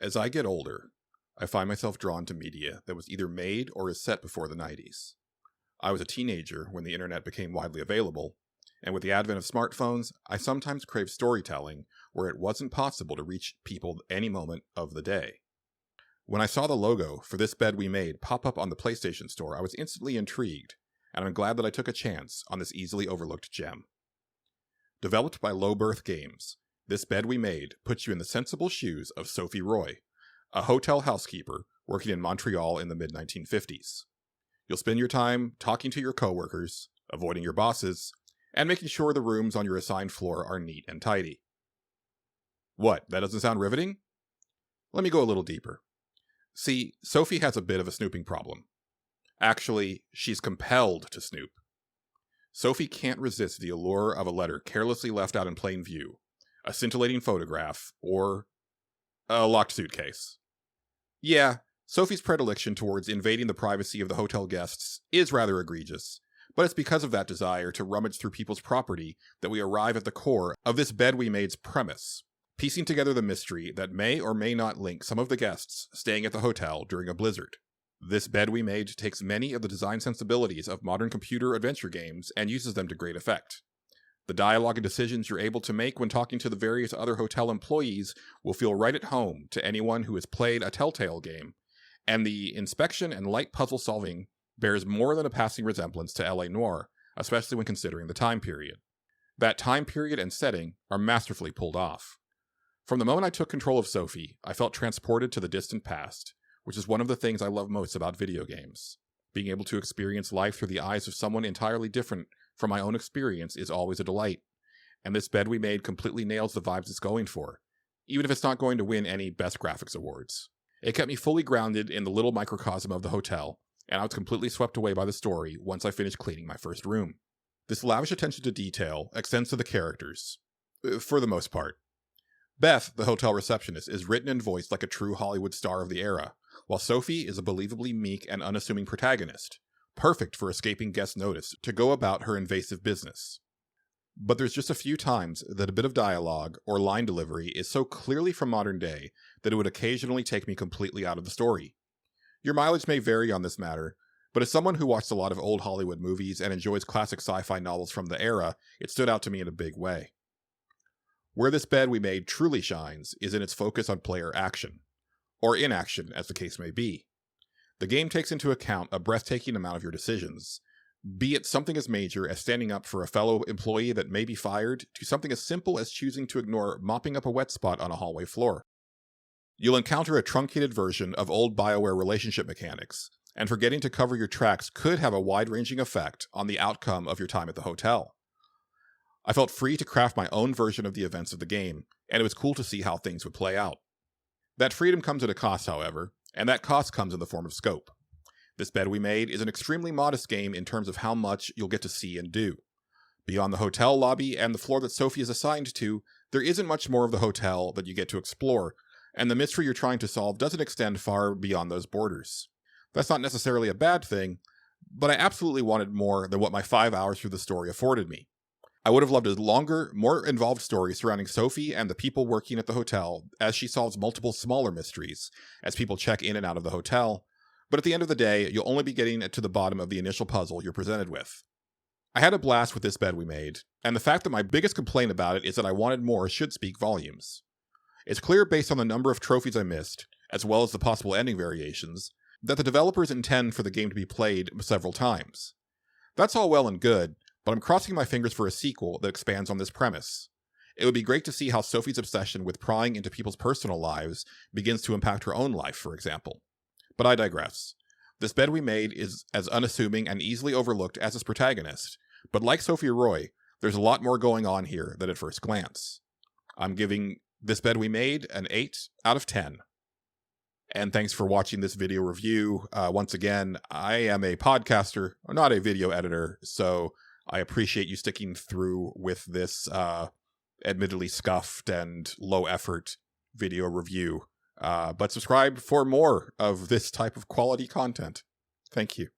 As I get older, I find myself drawn to media that was either made or is set before the 90s. I was a teenager when the internet became widely available, and with the advent of smartphones, I sometimes crave storytelling where it wasn't possible to reach people any moment of the day. When I saw the logo for This Bed We Made pop up on the PlayStation Store, I was instantly intrigued, and I'm glad that I took a chance on this easily overlooked gem. Developed by Low Birth Games, This Bed We Made puts you in the sensible shoes of Sophie Roy, a hotel housekeeper working in Montreal in the mid-1950s. You'll spend your time talking to your coworkers, avoiding your bosses, and making sure the rooms on your assigned floor are neat and tidy. What, that doesn't sound riveting? Let me go a little deeper. See, Sophie has a bit of a snooping problem. Actually, she's compelled to snoop. Sophie can't resist the allure of a letter carelessly left out in plain view, a scintillating photograph, or a locked suitcase. Yeah, Sophie's predilection towards invading the privacy of the hotel guests is rather egregious, but it's because of that desire to rummage through people's property that we arrive at the core of This Bed We Made's premise, piecing together the mystery that may or may not link some of the guests staying at the hotel during a blizzard. This Bed We Made takes many of the design sensibilities of modern computer adventure games and uses them to great effect. The dialogue and decisions you're able to make when talking to the various other hotel employees will feel right at home to anyone who has played a Telltale game, and the inspection and light puzzle solving bears more than a passing resemblance to LA Noire, especially when considering the time period. That time period and setting are masterfully pulled off. From the moment I took control of Sophie, I felt transported to the distant past, which is one of the things I love most about video games. Being able to experience life through the eyes of someone entirely different from my own experience is always a delight, and This Bed We Made completely nails the vibes it's going for, even if it's not going to win any Best Graphics awards. It kept me fully grounded in the little microcosm of the hotel, and I was completely swept away by the story once I finished cleaning my first room. This lavish attention to detail extends to the characters, for the most part. Beth, the hotel receptionist, is written and voiced like a true Hollywood star of the era, while Sophie is a believably meek and unassuming protagonist, perfect for escaping guest notice to go about her invasive business. But there's just a few times that a bit of dialogue or line delivery is so clearly from modern day that it would occasionally take me completely out of the story. Your mileage may vary on this matter, but as someone who watched a lot of old Hollywood movies and enjoys classic sci-fi novels from the era, it stood out to me in a big way. Where This Bed We Made truly shines is in its focus on player action, or inaction as the case may be. The game takes into account a breathtaking amount of your decisions, be it something as major as standing up for a fellow employee that may be fired, to something as simple as choosing to ignore mopping up a wet spot on a hallway floor. You'll encounter a truncated version of old BioWare relationship mechanics, and forgetting to cover your tracks could have a wide-ranging effect on the outcome of your time at the hotel. I felt free to craft my own version of the events of the game, and it was cool to see how things would play out. That freedom comes at a cost, however, and that cost comes in the form of scope. This Bed We Made is an extremely modest game in terms of how much you'll get to see and do. Beyond the hotel lobby and the floor that Sophie is assigned to, there isn't much more of the hotel that you get to explore, and the mystery you're trying to solve doesn't extend far beyond those borders. That's not necessarily a bad thing, but I absolutely wanted more than what my 5 hours through the story afforded me. I would have loved a longer, more involved story surrounding Sophie and the people working at the hotel as she solves multiple smaller mysteries as people check in and out of the hotel, but at the end of the day, you'll only be getting to the bottom of the initial puzzle you're presented with. I had a blast with This Bed We Made, and the fact that my biggest complaint about it is that I wanted more should speak volumes. It's clear based on the number of trophies I missed, as well as the possible ending variations, that the developers intend for the game to be played several times. That's all well and good, but I'm crossing my fingers for a sequel that expands on this premise. It would be great to see how Sophie's obsession with prying into people's personal lives begins to impact her own life, for example. But I digress. This Bed We Made is as unassuming and easily overlooked as its protagonist, but like Sophie Roy, there's a lot more going on here than at first glance. I'm giving This Bed We Made an 8 out of 10. And thanks for watching this video review. Once again, I am a podcaster, not a video editor, so I appreciate you sticking through with this admittedly scuffed and low-effort video review. But subscribe for more of this type of quality content. Thank you.